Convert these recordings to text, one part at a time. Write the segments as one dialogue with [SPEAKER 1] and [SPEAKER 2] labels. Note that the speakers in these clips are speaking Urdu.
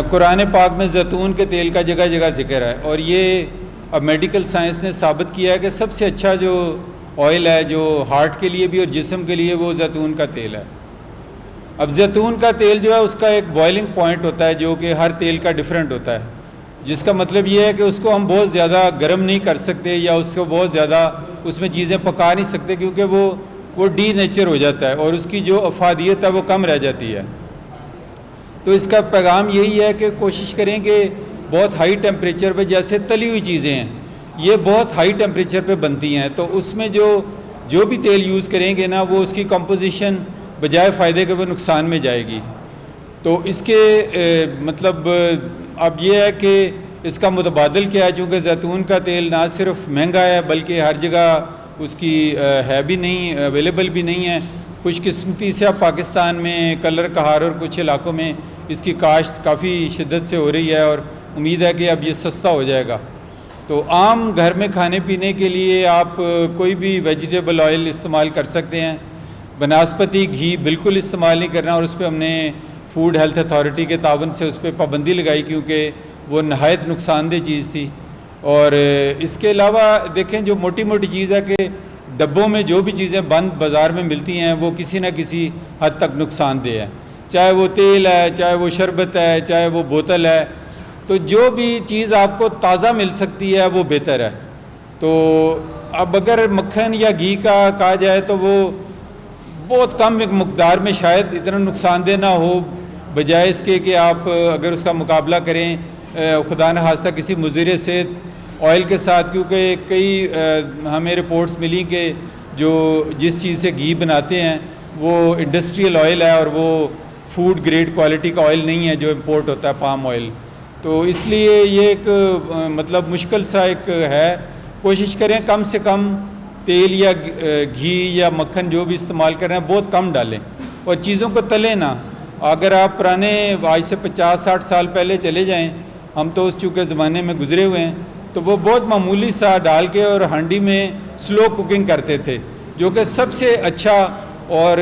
[SPEAKER 1] قرآن پاک میں زیتون کے تیل کا جگہ جگہ ذکر ہے، اور یہ اب میڈیکل سائنس نے ثابت کیا ہے کہ سب سے اچھا جو آئل ہے جو ہارٹ کے لیے بھی اور جسم کے لیے وہ زیتون کا تیل ہے۔ اب زیتون کا تیل جو ہے اس کا ایک بوائلنگ پوائنٹ ہوتا ہے جو کہ ہر تیل کا ڈیفرنٹ ہوتا ہے، جس کا مطلب یہ ہے کہ اس کو ہم بہت زیادہ گرم نہیں کر سکتے یا اس کو بہت زیادہ اس میں چیزیں پکا نہیں سکتے، کیونکہ وہ ڈی نیچر ہو جاتا ہے اور اس کی جو افادیت ہے وہ کم رہ جاتی ہے۔ تو اس کا پیغام یہی ہے کہ کوشش کریں کہ بہت ہائی ٹیمپریچر پہ، جیسے تلی ہوئی چیزیں ہیں یہ بہت ہائی ٹیمپریچر پہ بنتی ہیں، تو اس میں جو بھی تیل یوز کریں گے نا وہ اس کی کمپوزیشن بجائے فائدے کے وہ نقصان میں جائے گی۔ تو اس کے مطلب اب یہ ہے کہ اس کا متبادل کیا ہے، چونکہ زیتون کا تیل نہ صرف مہنگا ہے بلکہ ہر جگہ اس کی ہے بھی نہیں، اویلیبل بھی نہیں ہے۔ خوش قسمتی سے اب پاکستان میں کلر کہار اور کچھ علاقوں میں اس کی کاشت کافی شدت سے ہو رہی ہے، اور امید ہے کہ اب یہ سستا ہو جائے گا۔ تو عام گھر میں کھانے پینے کے لیے آپ کوئی بھی ویجیٹیبل آئل استعمال کر سکتے ہیں، بناسپتی گھی بالکل استعمال نہیں کرنا، اور اس پہ ہم نے فوڈ ہیلتھ اتھارٹی کے تعاون سے اس پہ پابندی لگائی کیونکہ وہ نہایت نقصان دہ چیز تھی۔ اور اس کے علاوہ دیکھیں جو موٹی موٹی چیز ہے کہ ڈبوں میں جو بھی چیزیں بند بازار میں ملتی ہیں وہ کسی نہ کسی حد تک نقصان دہ ہے، چاہے وہ تیل ہے، چاہے وہ شربت ہے، چاہے وہ بوتل ہے، تو جو بھی چیز آپ کو تازہ مل سکتی ہے وہ بہتر ہے۔ تو اب اگر مکھن یا گھی کا کہا جائے تو وہ بہت کم مقدار میں شاید اتنا نقصان دہ نہ ہو، بجائے اس کے کہ آپ اگر اس کا مقابلہ کریں خدا نہ خواستہ کسی مضر صحت آئل کے ساتھ، کیونکہ کئی ہمیں رپورٹس ملی کہ جس چیز سے گھی بناتے ہیں وہ انڈسٹریل آئل ہے اور وہ فوڈ گریڈ کوالٹی کا آئل نہیں ہے جو امپورٹ ہوتا ہے پام آئل۔ تو اس لیے یہ ایک مطلب مشکل سا ایک ہے، کوشش کریں کم سے کم تیل یا گھی یا مکھن جو بھی استعمال کر رہے ہیں بہت کم ڈالیں، اور چیزوں کو تلیں نہ۔ اگر آپ پرانے آج سے 50-60 سال پہلے چلے جائیں، ہم تو اس چونکہ زمانے میں گزرے ہوئے ہیں، تو وہ بہت معمولی سا ڈال کے اور ہانڈی میں سلو کوکنگ کرتے تھے، جو کہ سب سے اچھا اور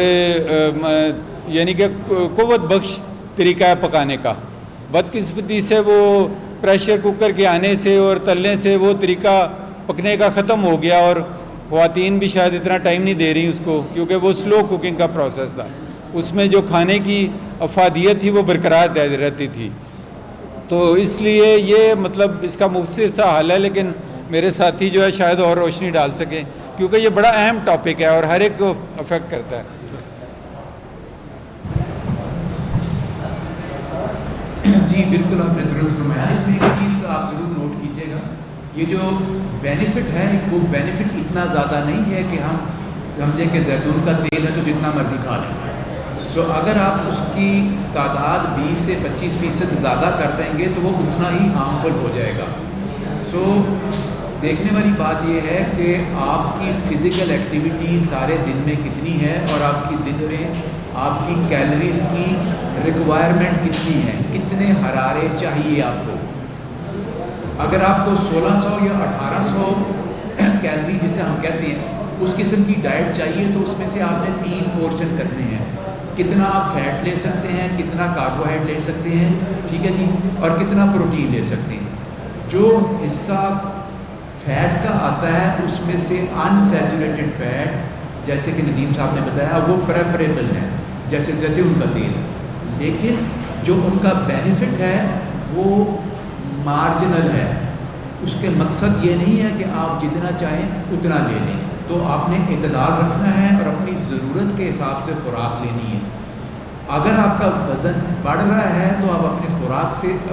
[SPEAKER 1] یعنی کہ قوت بخش طریقہ ہے پکانے کا۔ بدقسمتی سے وہ پریشر کوکر کے آنے سے اور تلنے سے وہ طریقہ پکنے کا ختم ہو گیا، اور خواتین بھی شاید اتنا ٹائم نہیں دے رہی اس کو، کیونکہ وہ سلو کوکنگ کا پروسیس تھا، اس میں جو کھانے کی افادیت تھی وہ برقرار رہتی تھی۔ تو اس لیے یہ مطلب اس کا مختصر سا حل ہے، لیکن میرے ساتھی جو ہے شاید اور روشنی ڈال سکیں، کیونکہ یہ بڑا اہم ٹاپک ہے اور ہر ایک کو افیکٹ کرتا ہے۔
[SPEAKER 2] جی بالکل آپ نے درست فرمایا۔ اس میں ایک چیز آپ ضرور نوٹ کیجیے گا، یہ جو بینیفٹ ہے وہ بینیفٹ اتنا زیادہ نہیں ہے کہ ہم سمجھیں کہ زیتون کا تیل ہے تو جتنا مرضی کھا لیں۔ سو اگر آپ اس کی تعداد 20 سے 25% زیادہ کر دیں گے تو وہ اتنا ہی ہارمفل ہو جائے گا۔ سو دیکھنے والی بات یہ ہے کہ آپ کی فزیکل ایکٹیویٹی سارے دن میں کتنی ہے، اور آپ کی دن میں آپ کی کیلریز کی ریکوائرمنٹ کتنی ہے، کتنے حرارے چاہیے آپ کو۔ اگر آپ کو 1600 یا 1800 کیلری جسے ہم کہتے ہیں اس قسم کی ڈائٹ چاہیے، تو اس میں سے آپ نے 3 پورشن کرنے ہیں۔ کتنا آپ فیٹ لے سکتے ہیں، کتنا کاربوہائیڈریٹ لے سکتے ہیں، ٹھیک ہے جی، اور کتنا پروٹین لے سکتے ہیں۔ جو حصہ فیٹ کا آتا ہے اس میں سے انسیچوریٹڈ فیٹ جیسے کہ ندیم صاحب نے بتایا وہ پریفریبل ہے، جیسے زیتون کا تیل، لیکن جو ان کا بینیفٹ ہے وہ مارجنل ہے۔ اس کے مقصد یہ نہیں ہے کہ آپ جتنا چاہیں اتنا لے لیں، تو آپ نے اعتدال رکھنا ہے اور اپنی ضرورت کے حساب سے خوراک لینی ہے۔ اگر آپ کا وزن بڑھ رہا ہے تو آپ اپنی خوراک سے